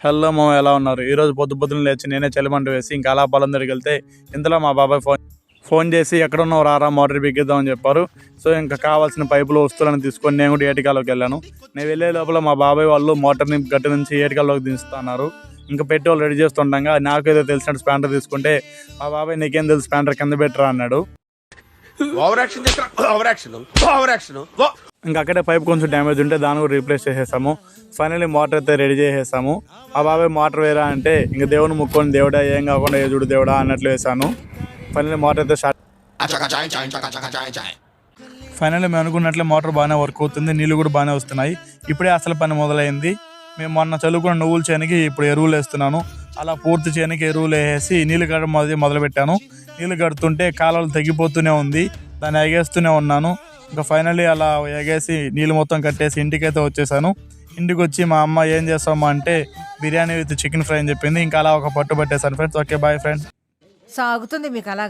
Hello మామ, ఎలా ఉన్నారు? ఈరోజు పొద్దున్న లేచి నేనే చలిమంట వేసి ఇంకా అలా పొలం దగ్గరికి వెళ్తే ఇంతలో మా బాబాయ్ ఫోన్ చేసి ఎక్కడున్నావు రారా మోటార్ బిగిద్దామని చెప్పారు. సో ఇంకా కావాల్సిన పైపులు వస్తువులను తీసుకొని నేను కూడా ఏటికాలోకి వెళ్ళాను. నేను వెళ్ళే లోపల మా బాబాయ్ వాళ్ళు మోటార్ని గట్టి నుంచి ఏటికాల్లోకి దించుతున్నారు. ఇంకా పెట్టి వాళ్ళు రెడీ చేస్తుండగా నాకేదో తెలిసినట్టు స్పాండర్ తీసుకుంటే మా బాబాయ్ నీకేం తెలుసు స్పాండర్ కింద పెట్టరా అన్నాడు. ఇంకా అక్కడే పైప్ కొంచెం డ్యామేజ్ ఉంటే దాన్ని కూడా రీప్లేస్ చేసేసాము. ఫైనల్లీ మోటార్ అయితే రెడీ చేసేసాము. ఆ బాబాయ్ మోటార్ వేరా అంటే ఇంకా దేవుని ముక్కొని దేవుడా ఏం కాకుండా ఏ చూడు దేవుడా అన్నట్లు వేసాను. ఫైనల్లీ మోటార్ అయితే ఫైనల్లీ మేము అనుకున్నట్లే మోటార్ బాగానే వర్క్ అవుతుంది, నీళ్ళు కూడా బాగానే వస్తున్నాయి. ఇప్పుడే అసలు పని మొదలైంది. మేము మొన్న చదువుకున్న నువ్వుల చేనికి ఇప్పుడు ఎరువులు వేస్తున్నాను. అలా పూర్తి చేనికి ఎరువులు వేసి నీళ్ళు కట్టడం మొదలుపెట్టాను. నీళ్ళు కడుతుంటే కాలువలు తగ్గిపోతూనే ఉంది, దాన్ని ఎగేస్తూనే ఉన్నాను. ఇంకా ఫైనల్లీ అలా ఎగేసి నీళ్ళు మొత్తం కట్టేసి ఇంటికైతే వచ్చేసాను. ఇంటికి వచ్చి మా అమ్మ ఏం చేస్తామా అంటే బిర్యానీ విత్ చికెన్ ఫ్రై అని చెప్పింది. ఇంకా అలా ఒక పట్టు పట్టేసాను ఫ్రెండ్స్. Okay bye friends. సాగుతుంది మీకు అలాగా.